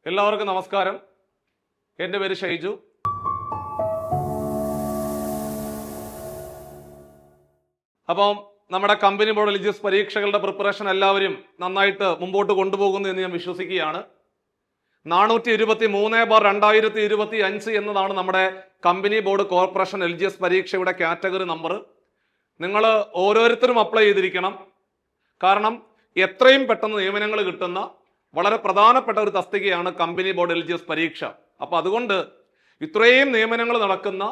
എല്ലാവർക്കും നമസ്കാരം. എൻ്റെ പേര് ഷൈജു. അപ്പം നമ്മുടെ കമ്പനി ബോർഡ് റിലീജിയസ് പരീക്ഷകളുടെ പ്രിപ്പറേഷൻ എല്ലാവരും നന്നായിട്ട് മുമ്പോട്ട് കൊണ്ടുപോകുന്നു എന്ന് ഞാൻ വിശ്വസിക്കുകയാണ്. 423/2025 എന്നതാണ് നമ്മുടെ കമ്പനി ബോർഡ് കോർപ്പറേഷൻ റിലീജിയസ് പരീക്ഷയുടെ കാറ്റഗറി നമ്പർ. നിങ്ങൾ ഓരോരുത്തരും അപ്ലൈ ചെയ്തിരിക്കണം. കാരണം എത്രയും പെട്ടെന്ന് നിയമനങ്ങൾ കിട്ടുന്ന വളരെ പ്രധാനപ്പെട്ട ഒരു തസ്തികയാണ് കമ്പനി ബോർഡ് റിലീജിയസ് പരീക്ഷ. അപ്പോൾ അതുകൊണ്ട് ഇത്രയും നിയമനങ്ങൾ നടക്കുന്ന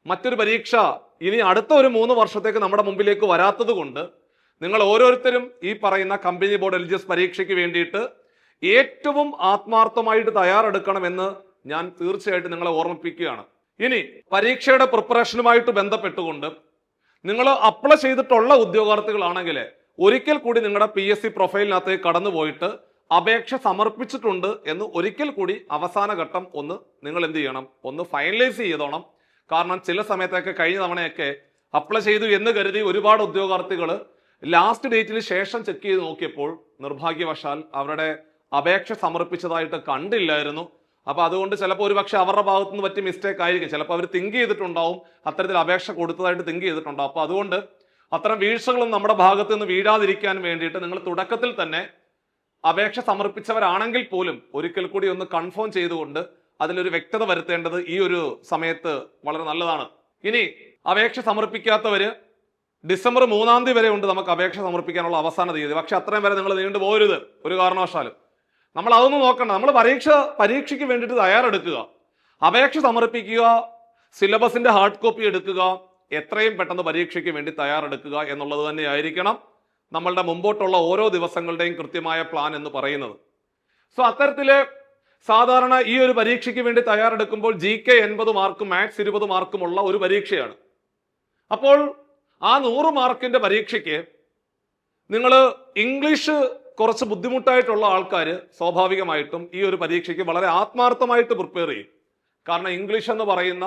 മറ്റൊരു പരീക്ഷ ഇനി അടുത്ത ഒരു 3 വർഷത്തേക്ക് നമ്മുടെ മുമ്പിലേക്ക് വരാത്തത് കൊണ്ട് നിങ്ങൾ ഓരോരുത്തരും ഈ പറയുന്ന കമ്പനി ബോർഡ് റിലീജിയസ് പരീക്ഷയ്ക്ക് വേണ്ടിയിട്ട് ഏറ്റവും ആത്മാർത്ഥമായിട്ട് തയ്യാറെടുക്കണമെന്ന് ഞാൻ തീർച്ചയായിട്ടും നിങ്ങളെ ഓർമ്മിപ്പിക്കുകയാണ്. ഇനി പരീക്ഷയുടെ പ്രിപ്പറേഷനുമായിട്ട് ബന്ധപ്പെട്ടുകൊണ്ട് നിങ്ങൾ അപ്ലൈ ചെയ്തിട്ടുള്ള ഉദ്യോഗാർത്ഥികളാണെങ്കിൽ ഒരിക്കൽ കൂടി നിങ്ങളുടെ PSC പ്രൊഫൈലിനകത്ത് കടന്നുപോയിട്ട് അപേക്ഷ സമർപ്പിച്ചിട്ടുണ്ട് എന്ന് ഒരിക്കൽ കൂടി അവസാന ഘട്ടം ഒന്ന് നിങ്ങൾ എന്ത് ചെയ്യണം, ഒന്ന് ഫൈനലൈസ് ചെയ്തോണം. കാരണം ചില സമയത്തൊക്കെ കഴിഞ്ഞ തവണയൊക്കെ അപ്ലൈ ചെയ്തു എന്ന് കരുതി ഒരുപാട് ഉദ്യോഗാർത്ഥികൾ ലാസ്റ്റ് ഡേറ്റിന് ശേഷം ചെക്ക് ചെയ്ത് നോക്കിയപ്പോൾ നിർഭാഗ്യവശാൽ അവരുടെ അപേക്ഷ സമർപ്പിച്ചതായിട്ട് കണ്ടില്ലായിരുന്നു. അപ്പൊ അതുകൊണ്ട് ചിലപ്പോൾ ഒരുപക്ഷെ അവരുടെ ഭാഗത്തു നിന്ന് പറ്റിയ മിസ്റ്റേക്ക് ആയിരിക്കും. ചിലപ്പോൾ അവർ തിങ്ക് ചെയ്തിട്ടുണ്ടാവും, അത്തരത്തിൽ അപേക്ഷ കൊടുത്തതായിട്ട് തിങ്ക് ചെയ്തിട്ടുണ്ടാവും. അപ്പൊ അതുകൊണ്ട് അത്തരം വീഴ്ചകളും നമ്മുടെ ഭാഗത്ത് നിന്ന് വീഴാതിരിക്കാൻ വേണ്ടിയിട്ട് നിങ്ങൾ തുടക്കത്തിൽ തന്നെ അപേക്ഷ സമർപ്പിച്ചവരാണെങ്കിൽ പോലും ഒരിക്കൽ കൂടി ഒന്ന് കൺഫേം ചെയ്തുകൊണ്ട് അതിലൊരു വ്യക്തത വരുത്തേണ്ടത് ഈ ഒരു സമയത്ത് വളരെ നല്ലതാണ്. ഇനി അപേക്ഷ സമർപ്പിക്കാത്തവര് ഡിസംബർ 3 വരെ ഉണ്ട് നമുക്ക് അപേക്ഷ സമർപ്പിക്കാനുള്ള അവസാന തീയതി. പക്ഷെ അത്രയും വരെ നിങ്ങൾ നീണ്ടു പോകരുത് ഒരു കാരണവശാലും. നമ്മൾ അതൊന്നും നോക്കണ്ട. നമ്മൾ പരീക്ഷയ്ക്ക് വേണ്ടിയിട്ട് തയ്യാറെടുക്കുക, അപേക്ഷ സമർപ്പിക്കുക, സിലബസിന്റെ ഹാർഡ് കോപ്പി എടുക്കുക, എത്രയും പെട്ടെന്ന് പരീക്ഷയ്ക്ക് വേണ്ടി തയ്യാറെടുക്കുക എന്നുള്ളത് തന്നെയായിരിക്കണം നമ്മളുടെ മുമ്പോട്ടുള്ള ഓരോ ദിവസങ്ങളുടെയും കൃത്യമായ പ്ലാൻ എന്ന് പറയുന്നത്. സോ അത്തരത്തില് സാധാരണ ഈ ഒരു പരീക്ഷയ്ക്ക് വേണ്ടി തയ്യാറെടുക്കുമ്പോൾ GK 80 മാർക്കും മാത്സ് 20 മാർക്കുമുള്ള ഒരു പരീക്ഷയാണ്. അപ്പോൾ ആ 100 മാർക്കിന്റെ പരീക്ഷയ്ക്ക് നിങ്ങൾ ഇംഗ്ലീഷ് കുറച്ച് ബുദ്ധിമുട്ടായിട്ടുള്ള ആൾക്കാർ സ്വാഭാവികമായിട്ടും ഈ ഒരു പരീക്ഷയ്ക്ക് വളരെ ആത്മാർത്ഥമായിട്ട് പ്രിപ്പയർ ചെയ്യും. കാരണം ഇംഗ്ലീഷ് എന്ന് പറയുന്ന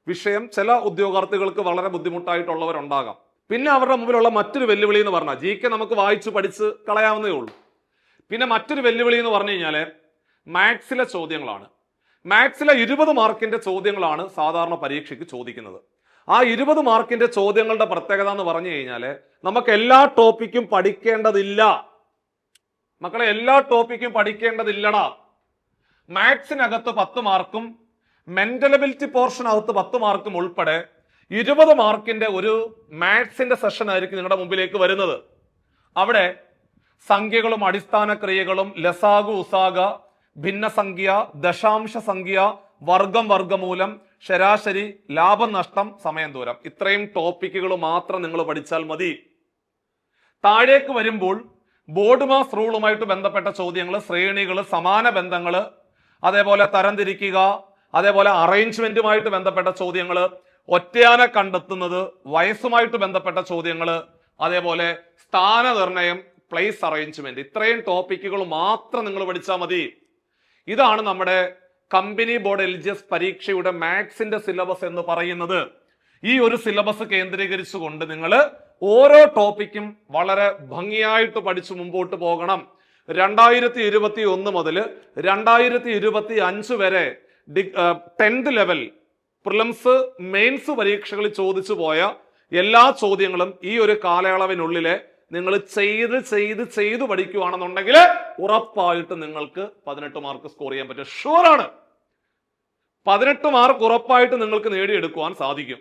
വിഷയം ചില ഉദ്യോഗാർത്ഥികൾക്ക് വളരെ ബുദ്ധിമുട്ടായിട്ടുള്ളവരുണ്ടാകാം. പിന്നെ അവരുടെ മുമ്പിലുള്ള മറ്റൊരു വെല്ലുവിളി എന്ന് പറഞ്ഞാൽ GK നമുക്ക് വായിച്ച് പഠിച്ച് കളയാവുന്നേ ഉള്ളൂ. പിന്നെ മറ്റൊരു വെല്ലുവിളി എന്ന് പറഞ്ഞു കഴിഞ്ഞാൽ മാത്സിലെ ചോദ്യങ്ങളാണ്. മാത്സിലെ 20 മാർക്കിന്റെ ചോദ്യങ്ങളാണ് സാധാരണ പരീക്ഷയ്ക്ക് ചോദിക്കുന്നത്. ആ 20 മാർക്കിന്റെ ചോദ്യങ്ങളുടെ പ്രത്യേകത എന്ന് പറഞ്ഞു കഴിഞ്ഞാൽ നമുക്ക് എല്ലാ ടോപ്പിക്കും പഠിക്കേണ്ടതില്ല. മക്കളെ, എല്ലാ ടോപ്പിക്കും പഠിക്കേണ്ടതില്ലടാ. മാത്സിനകത്ത് 10 മാർക്കും മെന്റൽ എബിലിറ്റി പോർഷനകത്ത് 10 മാർക്കും ഉൾപ്പെടെ 20 മാർക്കിന്റെ ഒരു മാത്സിന്റെ സെഷൻ ആയിരിക്കും നിങ്ങളുടെ മുമ്പിലേക്ക് വരുന്നത്. അവിടെ സംഖ്യകളും അടിസ്ഥാന ക്രിയകളും ലസാഗു ഉസാഗ, ഭിന്നസംഖ്യ, ദശാംശ സംഖ്യ, വർഗം, വർഗമൂലം, ശരാശരി, ലാഭം, നഷ്ടം, സമയം, ദൂരം, ഇത്രയും ടോപ്പിക്കുകൾ മാത്രം നിങ്ങൾ പഠിച്ചാൽ മതി. താഴേക്ക് വരുമ്പോൾ ബോർഡ് മാസ് റൂളുമായിട്ട് ബന്ധപ്പെട്ട ചോദ്യങ്ങൾ, ശ്രേണികൾ, സമാന ബന്ധങ്ങൾ, അതേപോലെ തരംതിരിക്കുക, അതേപോലെ അറേഞ്ച്മെന്റുമായിട്ട് ബന്ധപ്പെട്ട ചോദ്യങ്ങൾ, ഒറ്റയാനെ കണ്ടെത്തുന്നത്, വയസ്സുമായിട്ട് ബന്ധപ്പെട്ട ചോദ്യങ്ങൾ, അതേപോലെ സ്ഥാനനിർണയം, പ്ലേസ് അറേഞ്ച്മെന്റ്, ഇത്രയും ടോപ്പിക്കുകൾ മാത്രം നിങ്ങൾ പഠിച്ചാൽ മതി. ഇതാണ് നമ്മുടെ കമ്പനി ബോർഡ് റിലീജിയസ് പരീക്ഷയുടെ മാത്സിന്റെ സിലബസ് എന്ന് പറയുന്നത്. ഈ ഒരു സിലബസ് കേന്ദ്രീകരിച്ചുകൊണ്ട് നിങ്ങൾ ഓരോ ടോപ്പിക്കും വളരെ ഭംഗിയായിട്ട് പഠിച്ചു മുമ്പോട്ട് പോകണം. 2021 മുതൽ 2025 വരെ 10th ലെവൽ പ്രിലിംസ്, മെയിൻസ് പരീക്ഷകളിൽ ചോദിച്ചു പോയ എല്ലാ ചോദ്യങ്ങളും ഈ ഒരു കാലയളവിനുള്ളിലെ നിങ്ങൾ ചെയ്ത് പഠിക്കുകയാണെന്നുണ്ടെങ്കിൽ ഉറപ്പായിട്ട് നിങ്ങൾക്ക് 18 മാർക്ക് സ്കോർ ചെയ്യാൻ പറ്റും. ഷുവറാണ്. 18 മാർക്ക് ഉറപ്പായിട്ട് നിങ്ങൾക്ക് നേടിയെടുക്കുവാൻ സാധിക്കും.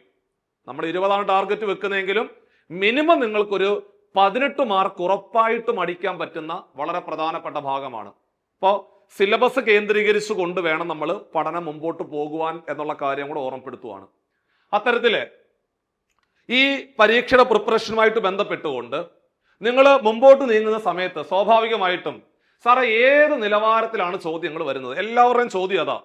നമ്മൾ 20 ടാർഗറ്റ് വെക്കുന്നതെങ്കിലും മിനിമം നിങ്ങൾക്കൊരു 18 മാർക്ക് ഉറപ്പായിട്ടും അടിക്കാൻ പറ്റുന്ന വളരെ പ്രധാനപ്പെട്ട ഭാഗമാണ്. അപ്പോൾ സിലബസ് കേന്ദ്രീകരിച്ചു കൊണ്ട് വേണം നമ്മൾ പഠനം മുമ്പോട്ട് പോകുവാൻ എന്നുള്ള കാര്യം കൂടെ ഓർമ്മപ്പെടുത്തുവാണ്. അത്തരത്തില് ഈ പരീക്ഷയുടെ പ്രിപ്പറേഷനുമായിട്ട് ബന്ധപ്പെട്ടുകൊണ്ട് നിങ്ങൾ മുമ്പോട്ട് നീങ്ങുന്ന സമയത്ത് സ്വാഭാവികമായിട്ടും സാറേ ഏത് നിലവാരത്തിലാണ് ചോദ്യങ്ങൾ വരുന്നത്? എല്ലാവരുടെയും ചോദ്യം അതാ,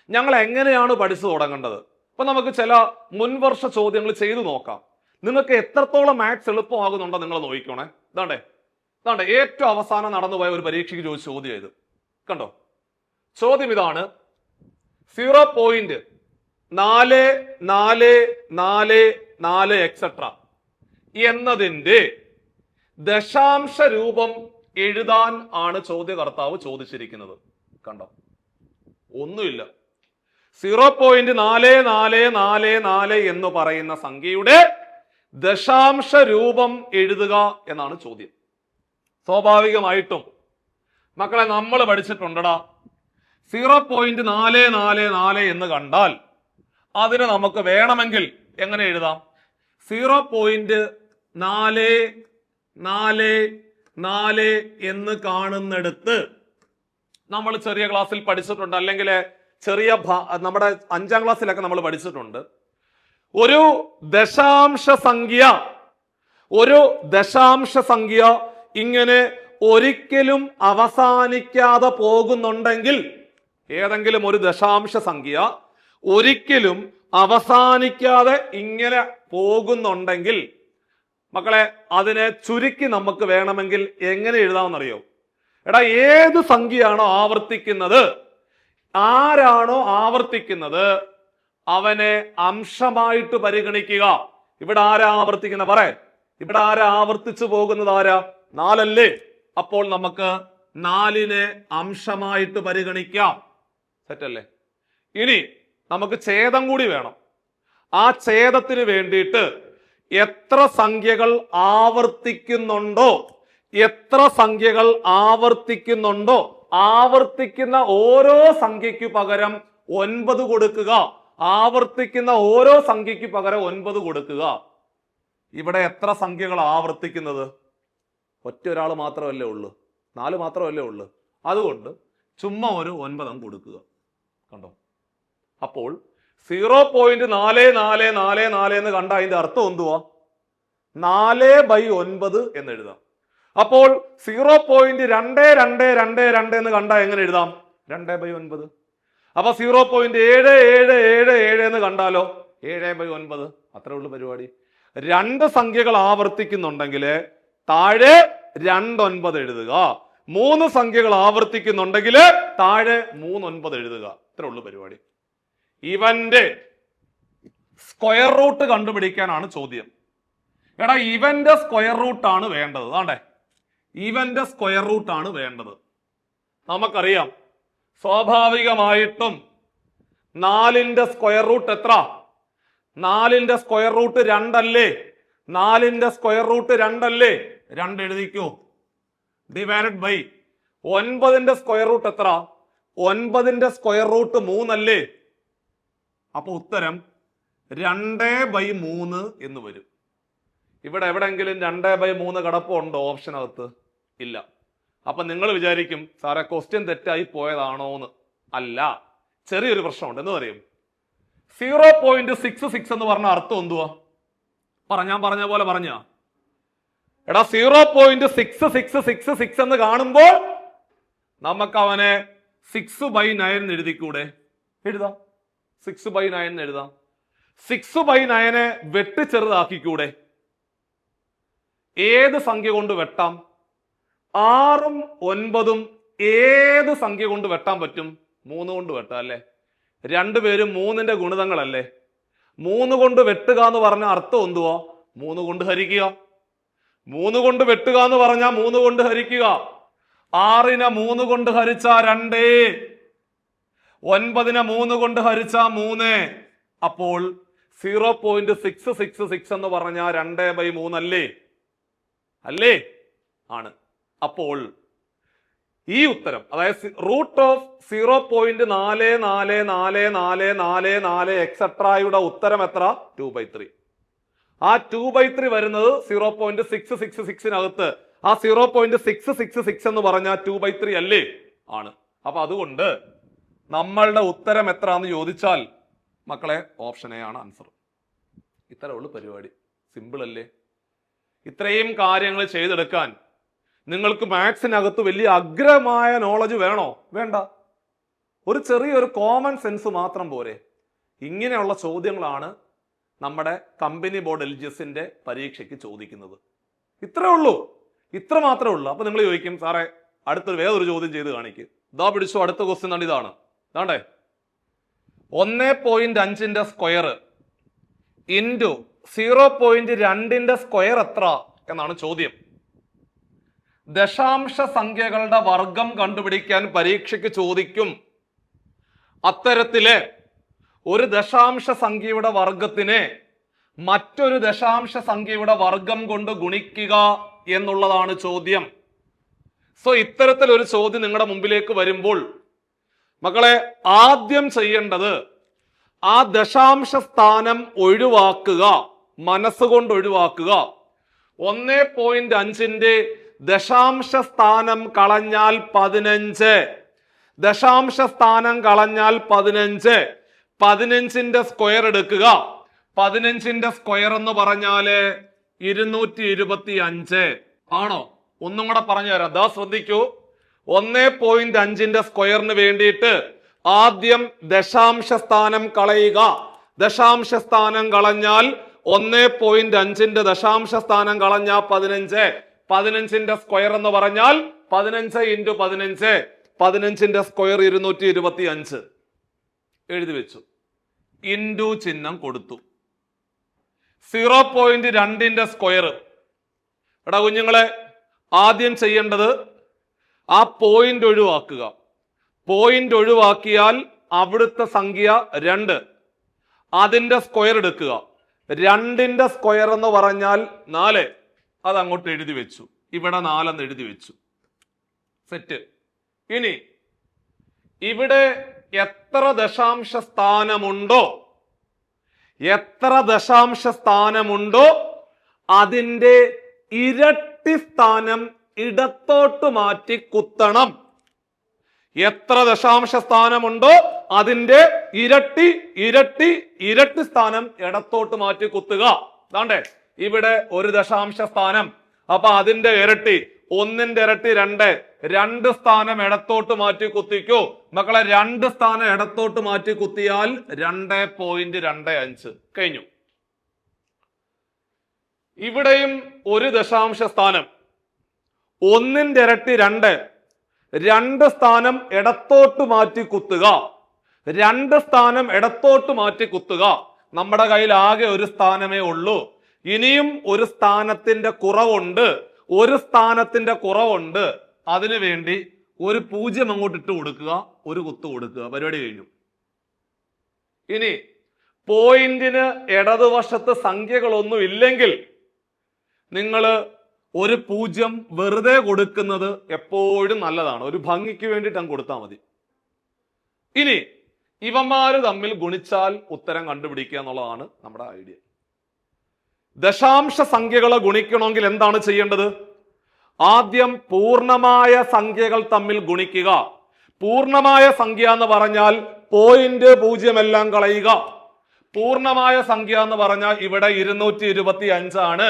ഞങ്ങൾ എങ്ങനെയാണ് പഠിച്ചു തുടങ്ങേണ്ടത്? അപ്പൊ നമുക്ക് ചില മുൻവർഷ ചോദ്യങ്ങൾ ചെയ്തു നോക്കാം. നിങ്ങൾക്ക് എത്രത്തോളം മാത്സ് എളുപ്പമാകുന്നുണ്ടോ നിങ്ങൾ നോക്കിക്കോണേ. ഇതാണ്ടേ ഏറ്റവും അവസാനം നടന്നുപോയ ഒരു പരീക്ഷയ്ക്ക് ചോദിച്ച ചോദ്യം ഇത് കണ്ടോ. ചോദ്യം ഇതാണ്: 0.4444 എക്സെട്ര എന്നതിന്റെ ദശാംശ രൂപം എഴുതാൻ ആണ് ചോദ്യകർത്താവ് ചോദിച്ചിരിക്കുന്നത്. കണ്ടോ, ഒന്നുമില്ല. 0.4444 എന്ന് പറയുന്ന സംഖ്യയുടെ ദശാംശ രൂപം എഴുതുക എന്നാണ് ചോദ്യം. സ്വാഭാവികമായിട്ടും മക്കളെ നമ്മൾ പഠിച്ചിട്ടുണ്ടടാ, 0.444 എന്ന് കണ്ടാൽ അതിന് നമുക്ക് വേണമെങ്കിൽ എങ്ങനെ എഴുതാം? 0.444 എന്ന് കാണുന്നിടത്ത് നമ്മൾ ചെറിയ ക്ലാസ്സിൽ പഠിച്ചിട്ടുണ്ട്, അല്ലെങ്കിൽ ചെറിയ നമ്മുടെ 5ാം ക്ലാസ്സിലൊക്കെ നമ്മൾ പഠിച്ചിട്ടുണ്ട്. ഒരു ദശാംശ സംഖ്യ ഇങ്ങനെ ഒരിക്കലും അവസാനിക്കാതെ പോകുന്നുണ്ടെങ്കിൽ, ഏതെങ്കിലും ഒരു ദശാംശ സംഖ്യ ഒരിക്കലും അവസാനിക്കാതെ ഇങ്ങനെ പോകുന്നുണ്ടെങ്കിൽ മക്കളെ അതിനെ ചുരുക്കി നമുക്ക് വേണമെങ്കിൽ എങ്ങനെ എഴുതാമെന്നറിയോ? എടാ, ഏത് സംഖ്യയാണോ ആവർത്തിക്കുന്നത്, ആരാണോ ആവർത്തിക്കുന്നത് അവനെ അംശമായിട്ട് പരിഗണിക്കുക. ഇവിടെ ആരാ ആവർത്തിക്കുന്ന? ഇവിടെ ആരാ ആവർത്തിച്ചു പോകുന്നത്? ആരാ? 4 അല്ലേ? അപ്പോൾ നമുക്ക് 4നെ അംശമായിട്ട് പരിഗണിക്കാം. സെറ്റല്ലേ? ഇനി നമുക്ക് ഛേദം കൂടി വേണം. ആ ഛേദത്തിന് വേണ്ടിയിട്ട് എത്ര സംഖ്യകൾ ആവർത്തിക്കുന്നുണ്ടോ ആവർത്തിക്കുന്ന ഓരോ സംഖ്യയ്ക്ക് പകരം 9 കൊടുക്കുക. ആവർത്തിക്കുന്ന ഓരോ സംഖ്യയ്ക്ക് പകരം 9 കൊടുക്കുക. ഇവിടെ എത്ര സംഖ്യകൾ ആവർത്തിക്കുന്നത്? ഒറ്റ ഒരാൾ മാത്രമല്ലേ ഉള്ളൂ, 4 മാത്രമല്ലേ ഉള്ളൂ. അതുകൊണ്ട് ചുമ്മാ ഒരു 9 കൊടുക്കുക. കണ്ടോ? അപ്പോൾ 0.4444 എന്ന് കണ്ട അതിന്റെ അർത്ഥം എന്തുവാ? 4/9 എന്ന് എഴുതാം. അപ്പോൾ 0.2222 എന്ന് കണ്ട എങ്ങനെ എഴുതാം? 2/9. അപ്പൊ 0.7777 എന്ന് കണ്ടാലോ? 7/9. അത്രേ ഉള്ളൂ പരിപാടി. 2 സംഖ്യകൾ ആവർത്തിക്കുന്നുണ്ടെങ്കിൽ താഴെ 2/9 എഴുതുക. 3 സംഖ്യകൾ ആവർത്തിക്കുന്നുണ്ടെങ്കിൽ താഴെ 3/9 എഴുതുക. അത്രേ ഉള്ളൂ പരിപാടി. ഇവന്റെ സ്ക്വയർ റൂട്ട് കണ്ടുപിടിക്കാനാണ് ചോദ്യം. എടാ, ഇവന്റെ സ്ക്വയർ റൂട്ട് ആണ് വേണ്ടത്. ആണ്ടേ, ഇവന്റെ സ്ക്വയർ റൂട്ട് ആണ് വേണ്ടത്. നമുക്കറിയാം സ്വാഭാവികമായിട്ടും 4ന്റെ സ്ക്വയർ റൂട്ട് എത്ര? 4ന്റെ സ്ക്വയർ റൂട്ട് 2 അല്ലേ? 4ന്റെ സ്ക്വയർ റൂട്ട് 2 അല്ലേ? 2 എഴുതിക്കോ. ഡിവൈഡഡ് ബൈ 9ന്റെ സ്ക്വയർ റൂട്ട് എത്ര? 9ന്റെ സ്ക്വയർ റൂട്ട് 3 അല്ലേ? അപ്പൊ ഉത്തരം 2/3 എന്ന് വരും. ഇവിടെ എവിടെങ്കിലും 2/3 കിടപ്പുണ്ടോ ഓപ്ഷനകത്ത്? ഇല്ല. അപ്പൊ നിങ്ങൾ വിചാരിക്കും സാറെ ക്വസ്റ്റ്യൻ തെറ്റായി പോയതാണോ എന്ന്. അല്ല, ചെറിയൊരു പ്രശ്നമുണ്ട്. എന്ന് പറയും 0.66 എന്ന് പറഞ്ഞ അർത്ഥം എന്തുവാ? ഞാൻ പറഞ്ഞ പോലെ പറഞ്ഞ എടാ, 0.6666 എന്ന് കാണുമ്പോൾ നമുക്ക് അവനെ 6/9 എഴുതിക്കൂടെ? എഴുതാം. 6/9 എഴുതാം. 6/9 വെട്ടി ചെറുതാക്കിക്കൂടെ? ഏത് സംഖ്യ കൊണ്ട് വെട്ടാം? 6ഉം 9ഉം ഏത് സംഖ്യ കൊണ്ട് വെട്ടാൻ പറ്റും? 3 കൊണ്ട് വെട്ടാം അല്ലേ? രണ്ടുപേരും 3ന്റെ ഗുണിതങ്ങളല്ലേ? 3 കൊണ്ട് വെട്ടുക എന്ന് പറഞ്ഞ അർത്ഥം എന്തുവാ? 3 കൊണ്ട് ഹരിക്കുക. 3 കൊണ്ട് വെട്ടുക എന്ന് പറഞ്ഞാൽ 3 കൊണ്ട് ഹരിക്കുക. 6നെ 3 കൊണ്ട് ഹരിച്ച 2, 9നെ 3 കൊണ്ട് ഹരിച്ച 3. അപ്പോൾ 0.666 എന്ന് പറഞ്ഞാൽ 2/3 അല്ലേ? അല്ലേ? ആണ്. അപ്പോൾ ഈ ഉത്തരം, അതായത് റൂട്ട് ഓഫ് 0.444444 എക്സെട്രായുടെ ഉത്തരം എത്ര? 2/3. ആ 2/3 വരുന്നത് 0.666നകത്ത്. ആ 0.666 എന്ന് പറഞ്ഞാൽ 2/3 അല്ലേ? ആണ്. അപ്പൊ അതുകൊണ്ട് നമ്മളുടെ ഉത്തരം എത്രയാന്ന് ചോദിച്ചാൽ മക്കളെ ഓപ്ഷൻ എ ആണ് ആൻസർ. ഇത്രേ ഉള്ളൂ പരിപാടി. സിമ്പിൾ അല്ലേ? ഇത്രയും കാര്യങ്ങൾ ചെയ്തെടുക്കാൻ നിങ്ങൾക്ക് മാത്സിനകത്ത് വലിയ അഗ്രമായ നോളജ് വേണോ? വേണ്ട. ഒരു ചെറിയൊരു കോമൺ സെൻസ് മാത്രം പോരെ. ഇങ്ങനെയുള്ള ചോദ്യങ്ങളാണ് നമ്മുടെ കമ്പനി ബോർഡ് LGSന്റെ പരീക്ഷയ്ക്ക് ചോദിക്കുന്നത്. ഇത്രേ ഉള്ളൂ, ഇത്ര മാത്രമേ ഉള്ളൂ. അപ്പൊ നിങ്ങൾ ചോദിക്കും സാറേ അടുത്തൊരു വേറൊരു ചോദ്യം ചെയ്ത് കാണിക്കും. ഇതാ പിടിച്ചു, അടുത്ത ക്വസ്റ്റ്യൻ ആണ്. ഇതാണ് ഇതാണ്ടേ 1.5ന്റെ സ്ക്വയർ ഇൻറ്റു 0.2ന്റെ സ്ക്വയർ എത്ര എന്നാണ് ചോദ്യം. ദശാംശ സംഖ്യകളുടെ വർഗം കണ്ടുപിടിക്കാൻ പരീക്ഷയ്ക്ക് ചോദിക്കും. അത്തരത്തിലെ ഒരു ദശാംശ സംഖ്യയുടെ വർഗത്തിനെ മറ്റൊരു ദശാംശ സംഖ്യയുടെ വർഗം കൊണ്ട് ഗുണിക്കുക എന്നുള്ളതാണ് ചോദ്യം. സോ ഇത്തരത്തിലൊരു ചോദ്യം നിങ്ങളുടെ മുമ്പിലേക്ക് വരുമ്പോൾ മക്കളെ ആദ്യം ചെയ്യേണ്ടത് ആ ദശാംശ സ്ഥാനം ഒഴിവാക്കുക, മനസ്സുകൊണ്ട് ഒഴിവാക്കുക. 1.5 ദശാംശ സ്ഥാനം കളഞ്ഞാൽ 15, ദശാംശ സ്ഥാനം കളഞ്ഞാൽ 15, 15ന്റെ സ്ക്വയർ എടുക്കുക. 15ന്റെ സ്ക്വയർ എന്ന് പറഞ്ഞാല് 225 ആണോ? ഒന്നും കൂടെ പറഞ്ഞു തരാം, ദാ ശ്രദ്ധിക്കൂ. 1.5ന്റെ സ്ക്വയറിന് വേണ്ടിയിട്ട് ആദ്യം ദശാംശ സ്ഥാനം കളയുക. ദശാംശ സ്ഥാനം കളഞ്ഞാൽ 1.5ന്റെ ദശാംശ സ്ഥാനം കളഞ്ഞാൽ 15, 15ന്റെ സ്ക്വയർ എന്ന് പറഞ്ഞാൽ 15 × 15, 15ന്റെ സ്ക്വയർ 225 എഴുതി വെച്ചു. ഇൻഡു ചിഹ്നം കൊടുത്തു. 0.2ന്റെ സ്ക്വയർ. എടാ കുഞ്ഞുങ്ങളെ, ആദ്യം ചെയ്യേണ്ടത് ആ പോയിന്റ് ഒഴിവാക്കുക. പോയിന്റ് ഒഴിവാക്കിയാൽ അവിടുത്തെ സംഖ്യ 2, അതിന്റെ സ്ക്വയർ എടുക്കുക. 2ന്റെ സ്ക്വയർ എന്ന് പറഞ്ഞാൽ 4, അത് അങ്ങോട്ട് എഴുതി വെച്ചു. ഇവിടെ 4 എന്ന് എഴുതി വെച്ചു. സെറ്റ്. ഇനി ഇവിടെ എത്ര ദശാംശ സ്ഥാനമുണ്ടോ, എത്ര ദശാംശ സ്ഥാനമുണ്ടോ അതിന്റെ ഇരട്ടി സ്ഥാനം ഇടത്തോട്ട് മാറ്റി കുത്തണം. എത്ര ദശാംശ സ്ഥാനമുണ്ടോ അതിന്റെ ഇരട്ടി ഇരട്ടി ഇരട്ടി സ്ഥാനം ഇടത്തോട്ട് മാറ്റി കുത്തുക. അതാണ്ടേ ഇവിടെ 1 ദശാംശ സ്ഥാനം, അപ്പൊ അതിന്റെ ഇരട്ടി, 1ന്റെ ഇരട്ടി 2, 2 സ്ഥാനം ഇടത്തോട്ട് മാറ്റി കുത്തിക്കോ മക്കളെ. 2 സ്ഥാനം ഇടത്തോട്ട് മാറ്റി കുത്തിയാൽ 2.25 കഴിഞ്ഞു. ഇവിടെയും 1 ദശാംശ സ്ഥാനം, 1ന്റെ ഇരട്ടി 2, 2 സ്ഥാനം ഇടത്തോട്ട് മാറ്റി കുത്തുക. 2 സ്ഥാനം ഇടത്തോട്ട് മാറ്റി കുത്തുക. നമ്മുടെ കയ്യിൽ ആകെ 1 സ്ഥാനമേ ഉള്ളൂ. ഇനിയും 1 സ്ഥാനത്തിന്റെ കുറവുണ്ട്, 1 സ്ഥാനത്തിന്റെ കുറവുണ്ട്. അതിനു വേണ്ടി ഒരു 0 അങ്ങോട്ട് ഇട്ട് കൊടുക്കുക, 1 കുത്ത് കൊടുക്കുക. പരിപാടി കഴിഞ്ഞു. ഇനി പോയിന്റിന് ഇടതുവശത്ത് സംഖ്യകളൊന്നും ഇല്ലെങ്കിൽ നിങ്ങൾ ഒരു 0 വെറുതെ കൊടുക്കുന്നത് എപ്പോഴും നല്ലതാണ്. ഒരു ഭംഗിക്ക് വേണ്ടിയിട്ട് അങ്ങ് കൊടുത്താൽ മതി. ഇനി ഇവന്മാര് തമ്മിൽ ഗുണിച്ചാൽ ഉത്തരം കണ്ടുപിടിക്കുക എന്നുള്ളതാണ് നമ്മുടെ ഐഡിയ. ദശാംശ സംഖ്യകളെ ഗുണിക്കണമെങ്കിൽ എന്താണ് ചെയ്യേണ്ടത്? ആദ്യം പൂർണ്ണമായ സംഖ്യകൾ തമ്മിൽ ഗുണിക്കുക. പൂർണ്ണമായ സംഖ്യ എന്ന് പറഞ്ഞാൽ പോയിന്റ് 0 എല്ലാം കളയുക. പൂർണ്ണമായ സംഖ്യ എന്ന് പറഞ്ഞാൽ ഇവിടെ 225 ആണ്,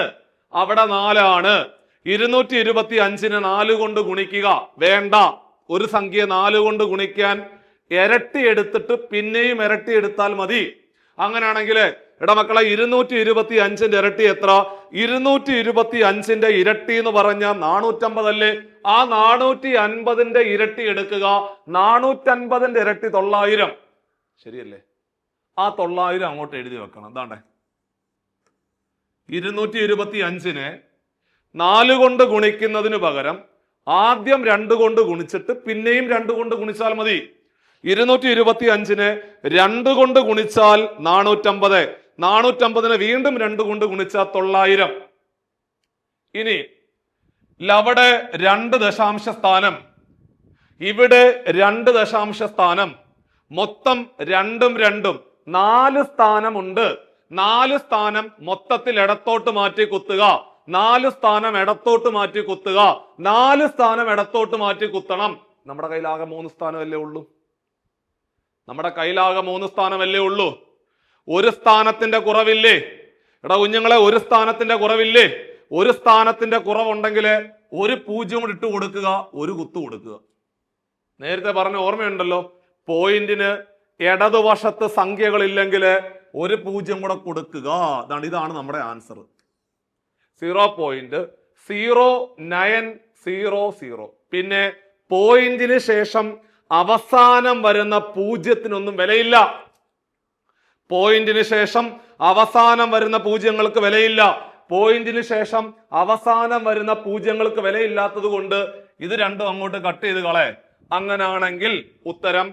അവിടെ 4 ആണ്. 225നെ 4 കൊണ്ട് ഗുണിക്കുക. വേണ്ട, ഒരു സംഖ്യ 4 കൊണ്ട് ഗുണിക്കാൻ ഇരട്ടി എടുത്തിട്ട് പിന്നെയും ഇരട്ടി എടുത്താൽ മതി. അങ്ങനെയാണെങ്കിൽ ഇടമക്കളെ 225ന്റെ ഇരട്ടി എത്ര? 225ന്റെ ഇരട്ടി എന്ന് പറഞ്ഞാൽ 450 അല്ലേ? ആ 450ന്റെ ഇരട്ടി എടുക്കുക. 450ന്റെ ഇരട്ടി 900, ശരിയല്ലേ? ആ 900 അങ്ങോട്ട് എഴുതി വെക്കണം. എന്താണ്ടേ 225നെ 4 കൊണ്ട് ഗുണിക്കുന്നതിന് പകരം ആദ്യം 2 കൊണ്ട് ഗുണിച്ചിട്ട് പിന്നെയും 2 കൊണ്ട് ഗുണിച്ചാൽ മതി. 225നെ 2 കൊണ്ട് ഗുണിച്ചാൽ 450, 450നെ വീണ്ടും 2 കൊണ്ട് ഗുണിച്ചാൽ 900. ഇനി അവിടെ 2 ദശാംശ സ്ഥാനം, ഇവിടെ 2 ദശാംശ സ്ഥാനം, മൊത്തം 2ഉം 2ഉം 4 സ്ഥാനമുണ്ട്. 4 സ്ഥാനം മൊത്തത്തിൽ ഇടത്തോട്ട് മാറ്റി കുത്തുക. 4 സ്ഥാനം ഇടത്തോട്ട് മാറ്റി കുത്തുക. 4 സ്ഥാനം ഇടത്തോട്ട് മാറ്റി കുത്തണം. നമ്മുടെ കയ്യിലാകെ 3 സ്ഥാനമല്ലേ ഉള്ളൂ. നമ്മുടെ കയ്യിലാകെ 3 സ്ഥാനമല്ലേ ഉള്ളൂ. 1 സ്ഥാനത്തിന്റെ കുറവില്ലേ? എടാ കുഞ്ഞുങ്ങളെ, 1 സ്ഥാനത്തിന്റെ കുറവില്ലേ? 1 സ്ഥാനത്തിന്റെ കുറവുണ്ടെങ്കിൽ ഒരു 0 കൂടി ഇട്ട് കൊടുക്കുക, 1 കുത്ത് കൊടുക്കുക. നേരത്തെ പറഞ്ഞ ഓർമ്മയുണ്ടല്ലോ, പോയിന്റിന് ഇടതുവശത്ത് സംഖ്യകളില്ലെങ്കിൽ ഒരു 0 കൂടെ കൊടുക്കുക. ഇതാണ് നമ്മുടെ ആൻസർ. 0.0900. പിന്നെ പോയിന്റിന് ശേഷം അവസാനം വരുന്ന 0-ത്തിനൊന്നും വിലയില്ല. പോയിന്റിന് ശേഷം അവസാനം വരുന്ന 0-ങ്ങൾക്ക് വിലയില്ല. പോയിന്റിന് ശേഷം അവസാനം വരുന്ന 0-ങ്ങൾക്ക് വിലയില്ലാത്തത് കൊണ്ട് ഇത് രണ്ടും അങ്ങോട്ട് കട്ട് ചെയ്ത് കളെ. അങ്ങനാണെങ്കിൽ ഉത്തരം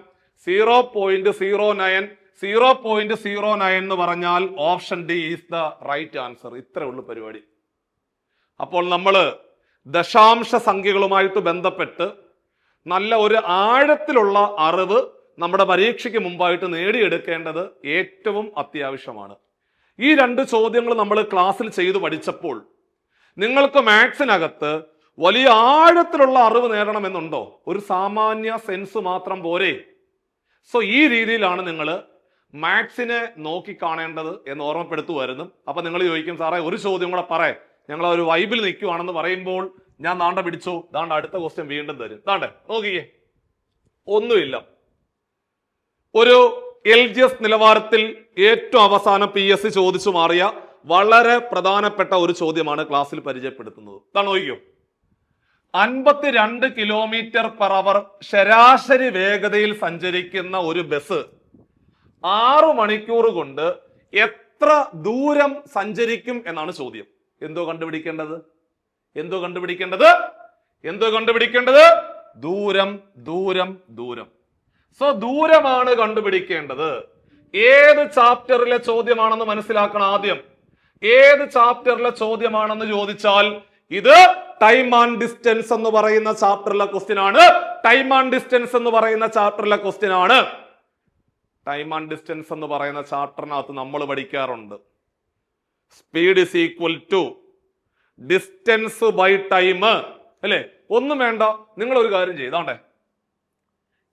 0.09. 0.09 എന്ന് പറഞ്ഞാൽ option D is the right answer. ഇത്രേ ഉള്ളൂ പരിപാടി. അപ്പോൾ നമ്മൾ ദശാംശ സംഖ്യകളുമായിട്ട് ബന്ധപ്പെട്ട് നല്ല ഒരു ആഴത്തിലുള്ള അറിവ് നമ്മുടെ പരീക്ഷയ്ക്ക് മുമ്പായിട്ട് നേടിയെടുക്കേണ്ടത് ഏറ്റവും അത്യാവശ്യമാണ്. ഈ 2 ചോദ്യങ്ങൾ നമ്മൾ ക്ലാസ്സിൽ ചെയ്തു പഠിച്ചപ്പോൾ നിങ്ങൾക്ക് മാത്സിനകത്ത് വലിയ ആഴത്തിലുള്ള അറിവ് നേടണമെന്നുണ്ടോ? ഒരു സാമാന്യ സെൻസ് മാത്രം പോരെ? സോ ഈ രീതിയിലാണ് നിങ്ങൾ മാത്സിനെ നോക്കിക്കാണേണ്ടത് എന്ന് ഓർമ്മപ്പെടുത്തുമായിരുന്നു. അപ്പൊ നിങ്ങൾ ചോദിക്കും, സാറേ ഒരു ചോദ്യം കൂടെ പറയേ, ഞങ്ങൾ ഒരു വൈബിൽ നിൽക്കുവാണെന്ന് പറയുമ്പോൾ ഞാൻ ദാണ്ട പിടിച്ചു, ദാണ്ട അടുത്ത ക്വസ്റ്റ്യൻ വീണ്ടും തരും. ദാണ്ടെ നോക്കിയേ, ഒന്നുമില്ല. ഒരു LGS നിലവാരത്തിൽ ഏറ്റവും അവസാനം PSC ചോദിച്ചു മാറിയ വളരെ പ്രധാനപ്പെട്ട ഒരു ചോദ്യമാണ് ക്ലാസ്സിൽ പരിചയപ്പെടുത്തുന്നത്. ഇതാണ് നോക്കിയോ, 52 km/h ശരാശരി വേഗതയിൽ സഞ്ചരിക്കുന്ന ഒരു ബസ് 6 മണിക്കൂർ കൊണ്ട് എത്ര ദൂരം സഞ്ചരിക്കും എന്നാണ് ചോദ്യം. എന്തോ കണ്ടുപിടിക്കേണ്ടത്? ദൂരം. സോ ദൂരമാണ് കണ്ടുപിടിക്കേണ്ടത്. ഏത് ചാപ്റ്ററിലെ ചോദ്യമാണെന്ന് മനസ്സിലാക്കണം ആദ്യം. ഏത് ചാപ്റ്ററിലെ ചോദ്യമാണെന്ന് ചോദിച്ചാൽ ഇത് ടൈം ആൻഡ് ഡിസ്റ്റൻസ് എന്ന് പറയുന്ന ചാപ്റ്ററിലെ ക്വസ്റ്റ്യൻ ആണ്. ടൈം ആൻഡ് ഡിസ്റ്റൻസ് എന്ന് പറയുന്ന ചാപ്റ്ററിനകത്ത് നമ്മൾ പഠിക്കാറുണ്ട് speed is equal to distance by time, അല്ലേ? ഒന്നും വേണ്ട, നിങ്ങൾ ഒരു കാര്യം ചെയ്താണ്ടേ,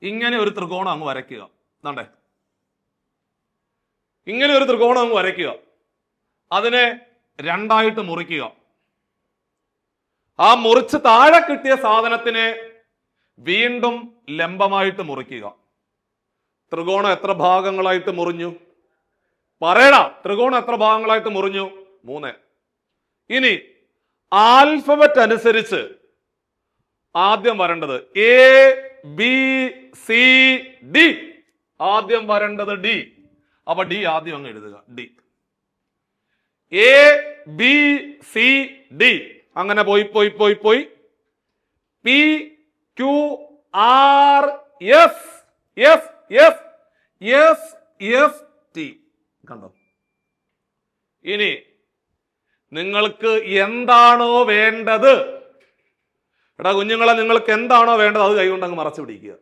ഇങ്ങനെ ഒരു ത്രികോണം അങ്ങ് വരയ്ക്കുക. ദാണ്ടേ ഇങ്ങനെ ഒരു ത്രികോണം അങ്ങ് വരയ്ക്കുക. അതിനെ 2ആയിട്ട് മുറിക്കുക. ആ മുറിച്ച് താഴെ കിട്ടിയ സാധനത്തിനെ വീണ്ടും ലംബമായിട്ട് മുറിക്കുക. ത്രികോണം എത്ര ഭാഗങ്ങളായിട്ട് മുറിഞ്ഞു? പറയടാ, ത്രികോണം എത്ര ഭാഗങ്ങളായിട്ട് മുറിഞ്ഞു? 3. ഇനി ആൽഫബറ്റ് അനുസരിച്ച് ആദ്യം വരേണ്ടത് ABCD. ആദ്യം വരേണ്ടത് D. അപ്പൊ D ആദ്യം അങ്ങ് എഴുതുക. D ABCD. അങ്ങനെ പോയി PQRSSST. കണ്ടോ? ഇനി നിങ്ങൾക്ക് എന്താണോ വേണ്ടത്, എടാ കുഞ്ഞുങ്ങളെ, നിങ്ങൾക്ക് എന്താണോ വേണ്ടത് അത് കൈകൊണ്ട് അങ്ങ് മറച്ചു പിടിക്കുക.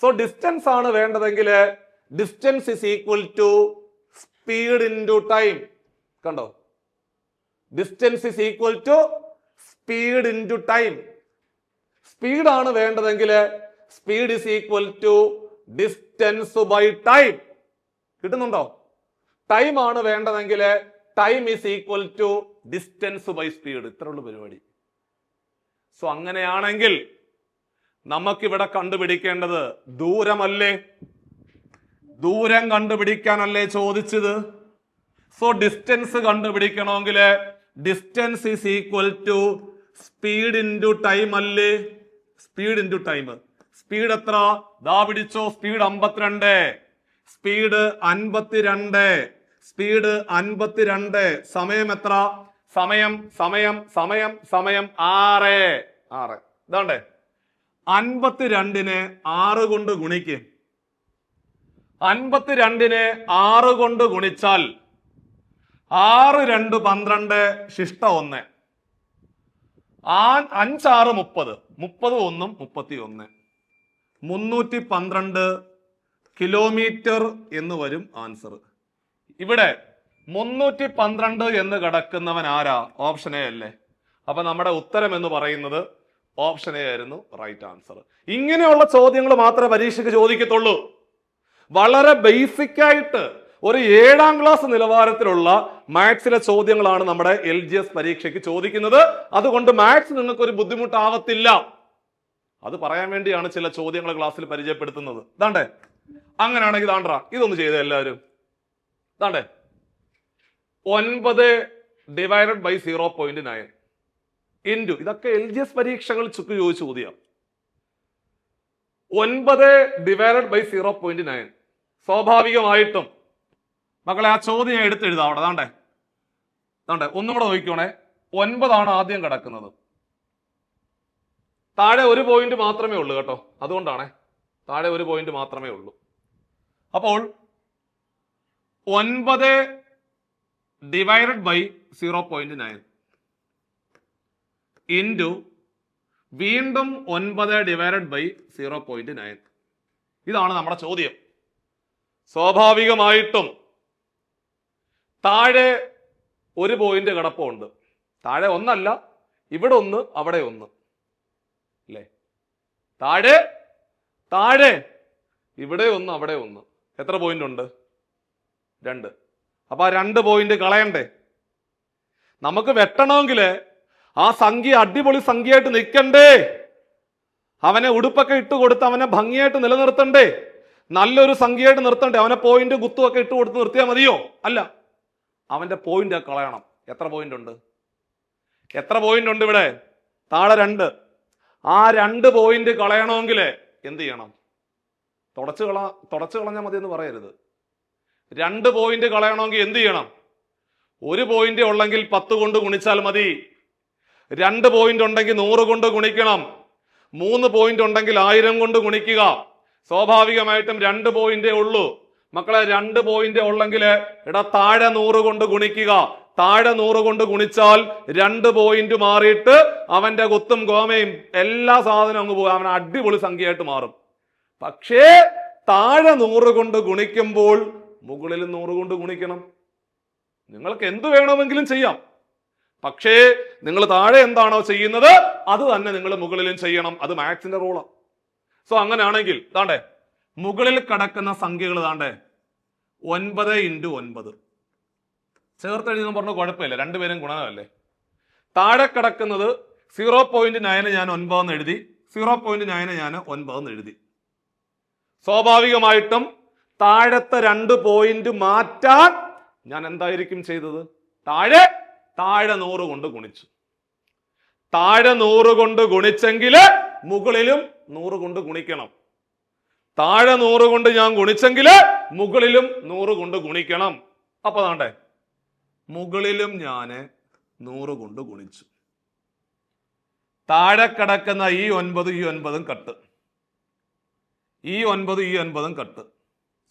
സോ ഡിസ്റ്റൻസ് ആണ് വേണ്ടതെങ്കിൽ distance is equal to speed into time. കണ്ടോ? Distance is equal to speed into time. Speed ആണ് വേണ്ടതെങ്കിൽ speed is equal to distance by time. കിട്ടുന്നുണ്ടോ? ടൈം ആണ് വേണ്ടതെങ്കിൽ time is equal to distance by speed. ഇത്രയുള്ള പരിപാടി. സോ അങ്ങനെയാണെങ്കിൽ നമുക്കിവിടെ കണ്ടുപിടിക്കേണ്ടത് ദൂരമല്ലേ? ദൂരം കണ്ടുപിടിക്കാനല്ലേ ചോദിച്ചത്? സോ ഡിസ്റ്റൻസ് കണ്ടുപിടിക്കണമെങ്കിൽ distance is equal to speed into time അല്ലേ? Speed into time. സ്പീഡ് എത്ര? ദാ പിടിച്ചോ, സ്പീഡ് 52. സ്പീഡ് 52. സമയം എത്ര? സമയം 6. ഇതാണ്ടേ 52നെ 6 കൊണ്ട് ഗുണിക്കും. 52നെ 6 കൊണ്ട് ഗുണിച്ചാൽ 6 2 12 ശിഷ്ട 1. 5 6 30. 30 1 31. 312 കിലോമീറ്റർ എന്ന് വരും ആൻസർ. ഇവിടെ 312 എന്ന് കിടക്കുന്നവൻ ആരാ? ഓപ്ഷൻ എ അല്ലേ? അപ്പൊ നമ്മുടെ ഉത്തരം എന്ന് പറയുന്നത് ഓപ്ഷൻ എ ആയിരുന്നു റൈറ്റ് ആൻസർ. ഇങ്ങനെയുള്ള ചോദ്യങ്ങൾ മാത്രമേ പരീക്ഷയ്ക്ക് ചോദിക്കത്തുള്ളൂ. വളരെ ബേസിക് ആയിട്ട് ഒരു 7ാം ക്ലാസ് നിലവാരത്തിലുള്ള മാത്സിലെ ചോദ്യങ്ങളാണ് നമ്മുടെ LGS പരീക്ഷയ്ക്ക് ചോദിക്കുന്നത്. അതുകൊണ്ട് മാത്സ് നിങ്ങൾക്ക് ഒരു ബുദ്ധിമുട്ടാവത്തില്ല. അത് പറയാൻ വേണ്ടിയാണ് ചില ചോദ്യങ്ങൾ ക്ലാസ്സിൽ പരിചയപ്പെടുത്തുന്നത്. ദാണ്ടേ അങ്ങനെയാണെങ്കിൽ ദാണ്ടാ ഇതൊന്ന് ചെയ്തേ എല്ലാവരും. ദാണ്ടേ 9 ഡിവൈഡഡ് ബൈ 0.9 ഇൻറ്റു, ഇതൊക്കെ LGS പരീക്ഷകൾ ചോദിച്ച ചോദ്യം. 9 ഡിവൈഡഡ് ബൈ 0.9. സ്വാഭാവികമായിട്ടും മക്കളെ ആ ചോദ്യം എടുത്തെഴുതാം അവിടെ. ദാണ്ടേ ഒന്നുകൂടെ നോക്കിക്കോണേ. 9 ആദ്യം കിടക്കുന്നത്. താഴെ ഒരു പോയിന്റ് മാത്രമേ ഉള്ളൂ കേട്ടോ, അതുകൊണ്ടാണേ. താഴെ ഒരു പോയിന്റ് മാത്രമേ ഉള്ളൂ. അപ്പോൾ 9 ഡിവൈഡഡ് ബൈ 0.9 ഇൻറ്റു വീണ്ടും 9 ഡിവൈഡഡ് ബൈ 0.9. ഇതാണ് നമ്മുടെ ചോദ്യം. സ്വാഭാവികമായിട്ടും താഴെ ഒരു പോയിന്റ് കിടപ്പുണ്ട്. താഴെ ഒന്നല്ല, ഇവിടെ ഒന്ന്, അവിടെ ഒന്ന്, അല്ലേ? താഴെ താഴെ ഇവിടെ ഒന്ന്, അവിടെ ഒന്ന്. എത്ര പോയിന്റ് ഉണ്ട്? 2. അപ്പൊ ആ 2 പോയിന്റ് കളയണ്ടേ? നമുക്ക് വെട്ടണമെങ്കിൽ ആ സംഖ്യ അടിപൊളി സംഖ്യയായിട്ട് നിൽക്കണ്ടേ? അവനെ ഉടുപ്പൊക്കെ ഇട്ട് കൊടുത്ത് അവനെ ഭംഗിയായിട്ട് നിലനിർത്തണ്ടേ? നല്ലൊരു സംഖ്യയായിട്ട് നിർത്തണ്ടേ? അവനെ പോയിന്റ് കുത്തുമൊക്കെ ഇട്ട് കൊടുത്ത് നിർത്തിയാൽ മതിയോ? അല്ല, അവന്റെ പോയിന്റ് കളയണം. എത്ര പോയിന്റ് ഉണ്ട്? എത്ര പോയിന്റ് ഉണ്ട് ഇവിടെ? താഴെ 2. ആ 2 പോയിന്റ് കളയണമെങ്കിൽ എന്ത് ചെയ്യണം? തുടച്ചു കളഞ്ഞാൽ മതി എന്ന് പറയരുത്. 2 പോയിന്റ് കളയണമെങ്കിൽ എന്ത് ചെയ്യണം? ഒരു പോയിന്റ് ഉള്ളെങ്കിൽ 10 കൊണ്ട് ഗുണിച്ചാൽ മതി. 2 പോയിന്റ് ഉണ്ടെങ്കിൽ 100 കൊണ്ട് ഗുണിക്കണം. 3 പോയിന്റ് ഉണ്ടെങ്കിൽ 1000 കൊണ്ട് ഗുണിക്കുക. സ്വാഭാവികമായിട്ടും 2 പോയിന്റേ ഉള്ളൂ മക്കളെ. 2 പോയിന്റ് ഉള്ളെങ്കിൽ താഴെ 100 കൊണ്ട് ഗുണിക്കുക. താഴെ 100 കൊണ്ട് ഗുണിച്ചാൽ 2 പോയിന്റ് മാറിയിട്ട് അവന്റെ കുത്തും കോമയും എല്ലാ സാധനവും അങ്ങ് പോകും. അവൻ അടിപൊളി സംഖ്യയായിട്ട് മാറും. പക്ഷേ താഴെ 100 കൊണ്ട് ഗുണിക്കുമ്പോൾ മുകളിൽ 100 കൊണ്ട് ഗുണിക്കണം. നിങ്ങൾക്ക് എന്ത് വേണമെങ്കിലും ചെയ്യാം. പക്ഷേ നിങ്ങൾ താഴെ എന്താണോ ചെയ്യുന്നത് അത് തന്നെ നിങ്ങൾ മുകളിലും ചെയ്യണം. അത് മാത്സിന്റെ റൂളാണ്. സോ അങ്ങനെയാണെങ്കിൽ താണ്ടേ മുകളിൽ കിടക്കുന്ന സംഖ്യകൾ താണ്ടേ 9 × 9 ചേർത്ത് എഴുതുന്ന പറഞ്ഞ കുഴപ്പമില്ല, രണ്ടുപേരും ഗുണനമല്ലേ. താഴെ കിടക്കുന്നത് 0.9 ഞാൻ 9 എന്ന് എഴുതി, 0.9 ഞാൻ 9 എന്ന് എഴുതി. സ്വാഭാവികമായിട്ടും താഴത്തെ 2 പോയിന്റ് മാറ്റാൻ ഞാൻ എന്തായിരിക്കും ചെയ്തത്? താഴെ 100 കൊണ്ട് ഗുണിച്ചു. താഴെ 100 കൊണ്ട് ഗുണിച്ചെങ്കിൽ മുകളിലും 100 കൊണ്ട് ഗുണിക്കണം. താഴെ 100 കൊണ്ട് ഞാൻ ഗുണിച്ചെങ്കിൽ മുകളിലും 100 കൊണ്ട് ഗുണിക്കണം. അപ്പൊ താണ്ടേ മുകളിലും ഞാൻ 100 കൊണ്ട് ഗുണിച്ചു. താഴെ കിടക്കുന്ന ഈ 9 കട്ട്, ഈ 9 കട്ട്.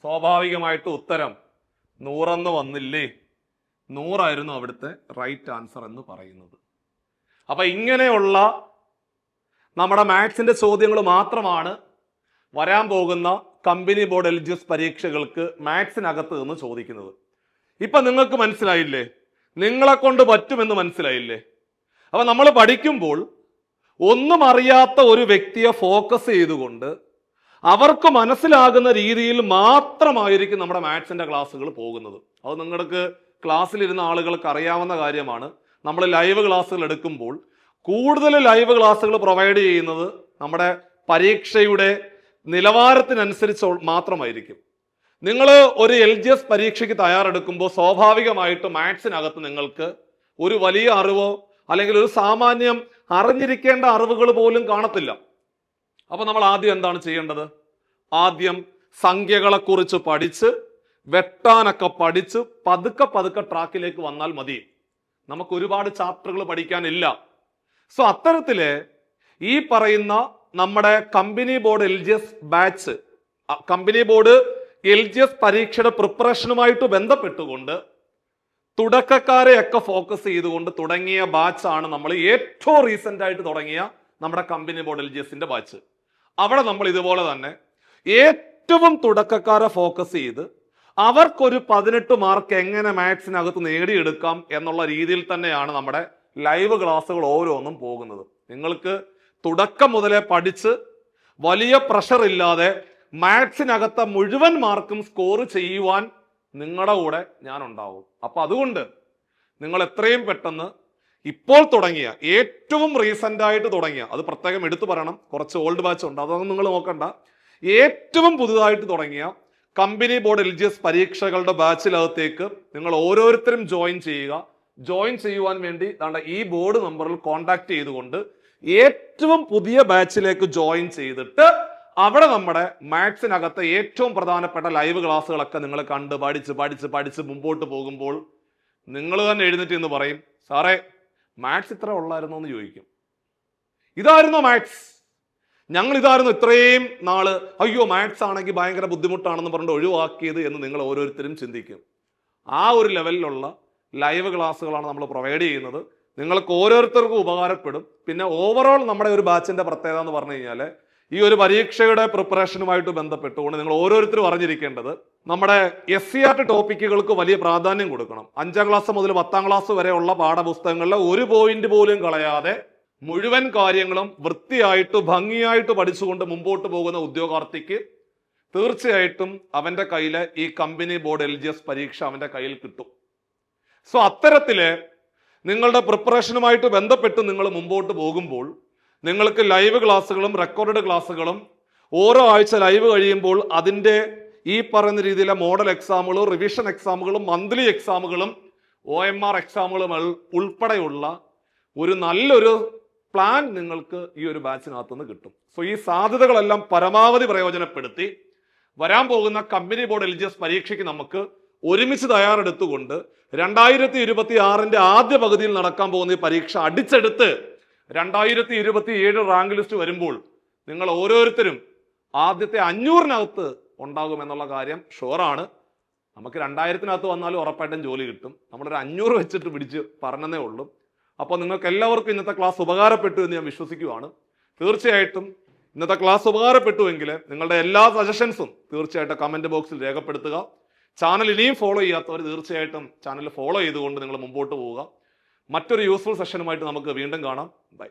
സ്വാഭാവികമായിട്ട് ഉത്തരം 100 വന്നില്ലേ? 100 അവിടുത്തെ റൈറ്റ് ആൻസർ എന്ന് പറയുന്നത്. അപ്പൊ ഇങ്ങനെയുള്ള നമ്മുടെ മാത്സിന്റെ ചോദ്യങ്ങൾ മാത്രമാണ് വരാൻ പോകുന്ന കമ്പനി ബോർഡ് LGS പരീക്ഷകൾക്ക് മാത്സിനകത്ത് നിന്ന് ചോദിക്കുന്നത്. ഇപ്പൊ നിങ്ങൾക്ക് മനസ്സിലായില്ലേ? നിങ്ങളെ കൊണ്ട് പറ്റുമെന്ന് മനസ്സിലായില്ലേ? അപ്പൊ നമ്മൾ പഠിക്കുമ്പോൾ ഒന്നും അറിയാത്ത ഒരു വ്യക്തിയെ ഫോക്കസ് ചെയ്തുകൊണ്ട് അവർക്ക് മനസ്സിലാകുന്ന രീതിയിൽ മാത്രമായിരിക്കും നമ്മുടെ മാത്സിന്റെ ക്ലാസ്സുകൾ പോകുന്നത്. അത് നിങ്ങൾക്ക് ക്ലാസ്സിലിരുന്ന ആളുകൾക്ക് അറിയാവുന്ന കാര്യമാണ്. നമ്മൾ ലൈവ് ക്ലാസ്സുകൾ എടുക്കുമ്പോൾ കൂടുതൽ ലൈവ് ക്ലാസ്സുകൾ പ്രൊവൈഡ് ചെയ്യുന്നത് നമ്മുടെ പരീക്ഷയുടെ നിലവാരത്തിനനുസരിച്ച് മാത്രമായിരിക്കും. നിങ്ങൾ ഒരു LGS പരീക്ഷയ്ക്ക് തയ്യാറെടുക്കുമ്പോൾ സ്വാഭാവികമായിട്ടും മാത്സിനകത്ത് നിങ്ങൾക്ക് ഒരു വലിയ അറിവോ അല്ലെങ്കിൽ ഒരു സാമാന്യം അറിഞ്ഞിരിക്കേണ്ട അറിവുകൾ പോലും കാണത്തില്ല. അപ്പൊ നമ്മൾ ആദ്യം എന്താണ് ചെയ്യേണ്ടത്? ആദ്യം സംഖ്യകളെ കുറിച്ച് പഠിച്ച് വെട്ടാനൊക്കെ പഠിച്ച് പതുക്കെ ട്രാക്കിലേക്ക് വന്നാൽ മതി. നമുക്ക് ഒരുപാട് ചാപ്റ്ററുകൾ പഠിക്കാനില്ല. സോ അത്തരത്തില് ഈ പറയുന്ന നമ്മുടെ company board LGS batch, company board LGS പരീക്ഷയുടെ പ്രിപ്പറേഷനുമായിട്ട് ബന്ധപ്പെട്ടുകൊണ്ട് തുടക്കക്കാരെയൊക്കെ ഫോക്കസ് ചെയ്തുകൊണ്ട് തുടങ്ങിയ ബാച്ചാണ് നമ്മൾ ഏറ്റവും റീസെന്റ് ആയിട്ട് തുടങ്ങിയ നമ്മുടെ കമ്പനി ബോർഡ് LGSന്റെ ബാച്ച്. അവിടെ നമ്മൾ ഇതുപോലെ തന്നെ ഏറ്റവും തുടക്കക്കാരെ ഫോക്കസ് ചെയ്ത് അവർക്കൊരു 18 മാർക്ക് എങ്ങനെ മാത്സിനകത്ത് നേടിയെടുക്കാം എന്നുള്ള രീതിയിൽ തന്നെയാണ് നമ്മുടെ ലൈവ് ക്ലാസ്സുകൾ ഓരോന്നും പോകുന്നത്. നിങ്ങൾക്ക് തുടക്കം മുതലേ പഠിച്ച് വലിയ പ്രഷർ ഇല്ലാതെ മാത്സിനകത്തെ മുഴുവൻ മാർക്കും സ്കോർ ചെയ്യുവാൻ നിങ്ങളുടെ കൂടെ ഞാൻ ഉണ്ടാവും. അപ്പൊ അതുകൊണ്ട് നിങ്ങൾ എത്രയും പെട്ടെന്ന് ഇപ്പോൾ തുടങ്ങിയ ഏറ്റവും റീസെന്റ് ആയിട്ട് തുടങ്ങിയ, അത് പ്രത്യേകം എടുത്തു പറയണം, കുറച്ച് ഓൾഡ് ബാച്ച് ഉണ്ട്, അതൊന്നും നിങ്ങൾ നോക്കണ്ട, ഏറ്റവും പുതുതായിട്ട് തുടങ്ങിയ കമ്പനി ബോർഡ് LGS പരീക്ഷകളുടെ ബാച്ചിനകത്തേക്ക് നിങ്ങൾ ഓരോരുത്തരും ജോയിൻ ചെയ്യുക. ജോയിൻ ചെയ്യുവാൻ വേണ്ടി ഈ ബോർഡ് നമ്പറിൽ കോൺടാക്ട് ചെയ്തുകൊണ്ട് ഏറ്റവും പുതിയ ബാച്ചിലേക്ക് ജോയിൻ ചെയ്തിട്ട് അവിടെ നമ്മുടെ മാത്സിനകത്തെ ഏറ്റവും പ്രധാനപ്പെട്ട ലൈവ് ക്ലാസ്സുകളൊക്കെ നിങ്ങൾ കണ്ട് പഠിച്ച് മുമ്പോട്ട് പോകുമ്പോൾ നിങ്ങൾ തന്നെ എഴുന്നേറ്റ് എന്ന് പറയും, സാറേ മാത്സ് ഇത്ര ഉള്ളായിരുന്നോ എന്ന് ചോദിക്കും. ഇതായിരുന്നോ മാത്സ്? ഞങ്ങൾ ഇതായിരുന്നു ഇത്രയും നാള് അയ്യോ മാത്സ് ആണെങ്കിൽ ഭയങ്കര ബുദ്ധിമുട്ടാണെന്ന് പറഞ്ഞിട്ട് ഒഴിവാക്കിയത് എന്ന് നിങ്ങൾ ഓരോരുത്തരും ചിന്തിക്കും. ആ ഒരു ലെവലിലുള്ള ലൈവ് ക്ലാസ്സുകളാണ് നമ്മൾ പ്രൊവൈഡ് ചെയ്യുന്നത്. നിങ്ങൾക്ക് ഓരോരുത്തർക്കും ഉപകാരപ്പെടും. പിന്നെ ഓവറോൾ നമ്മുടെ ഒരു ബാച്ചിന്റെ പ്രത്യേകത എന്ന് പറഞ്ഞു കഴിഞ്ഞാൽ ഈ ഒരു പരീക്ഷയുടെ പ്രിപ്പറേഷനുമായിട്ട് ബന്ധപ്പെട്ടുകൊണ്ട് നിങ്ങൾ ഓരോരുത്തരും അറിഞ്ഞിരിക്കേണ്ടത് നമ്മുടെ SCERT ടോപ്പിക്കുകൾക്ക് വലിയ പ്രാധാന്യം കൊടുക്കണം. 5ാം ക്ലാസ് മുതൽ 10ാം ക്ലാസ് വരെയുള്ള പാഠപുസ്തകങ്ങളിലെ ഒരു പോയിന്റ് പോലും കളയാതെ മുഴുവൻ കാര്യങ്ങളും വൃത്തിയായിട്ട് ഭംഗിയായിട്ട് പഠിച്ചുകൊണ്ട് മുമ്പോട്ട് പോകുന്ന ഉദ്യോഗാർത്ഥിക്ക് തീർച്ചയായിട്ടും അവന്റെ കയ്യിൽ ഈ കമ്പനി ബോർഡ് LGS പരീക്ഷ അവന്റെ കയ്യിൽ കിട്ടും. സോ അത്തരത്തില് നിങ്ങളുടെ പ്രിപ്പറേഷനുമായിട്ട് ബന്ധപ്പെട്ട് നിങ്ങൾ മുമ്പോട്ട് പോകുമ്പോൾ നിങ്ങൾക്ക് ലൈവ് ക്ലാസ്സുകളും റെക്കോർഡ് ക്ലാസ്സുകളും ഓരോ ആഴ്ച ലൈവ് കഴിയുമ്പോൾ അതിൻ്റെ ഈ പറയുന്ന രീതിയിലെ മോഡൽ എക്സാമുകളും റിവിഷൻ എക്സാമുകളും മന്ത്ലി എക്സാമുകളും OMR എക്സാമുകളും ഉൾപ്പെടെയുള്ള ഒരു നല്ലൊരു പ്ലാൻ നിങ്ങൾക്ക് ഈ ഒരു ബാച്ചിനകത്തുനിന്ന് കിട്ടും. സോ ഈ സാധ്യതകളെല്ലാം പരമാവധി പ്രയോജനപ്പെടുത്തി വരാൻ പോകുന്ന കമ്പനി ബോർഡ് LGS പരീക്ഷയ്ക്ക് നമുക്ക് ഒരുമിച്ച് തയ്യാറെടുത്തുകൊണ്ട് 2026 ആദ്യ പകുതിയിൽ നടക്കാൻ പോകുന്ന ഈ പരീക്ഷ അടിച്ചെടുത്ത് 2027 റാങ്ക് ലിസ്റ്റ് വരുമ്പോൾ നിങ്ങൾ ഓരോരുത്തരും ആദ്യത്തെ 500-നകത്ത് ഉണ്ടാകുമെന്നുള്ള കാര്യം ഷുവറാണ്. നമുക്ക് 2000-നകത്ത് വന്നാലും ഉറപ്പായിട്ടും ജോലി കിട്ടും. നമ്മളൊരു 500 വെച്ചിട്ട് പിടിച്ച് പറഞ്ഞതേ ഉള്ളൂ. അപ്പോൾ നിങ്ങൾക്ക് എല്ലാവർക്കും ഇന്നത്തെ ക്ലാസ് ഉപകാരപ്പെട്ടു എന്ന് ഞാൻ വിശ്വസിക്കുകയാണ്. തീർച്ചയായിട്ടും ഇന്നത്തെ ക്ലാസ് ഉപകാരപ്പെട്ടുവെങ്കിൽ നിങ്ങളുടെ എല്ലാ സജഷൻസും തീർച്ചയായിട്ടും കമന്റ് ബോക്സിൽ രേഖപ്പെടുത്തുക. ചാനൽ ഇനിയും ഫോളോ ചെയ്യാത്തവർ തീർച്ചയായിട്ടും ചാനൽ ഫോളോ ചെയ്തുകൊണ്ട് നിങ്ങൾ മുമ്പോട്ട് പോവുക. മറ്റൊരു യൂസ്ഫുൾ സെഷനുമായിട്ട് നമുക്ക് വീണ്ടും കാണാം. ബൈ.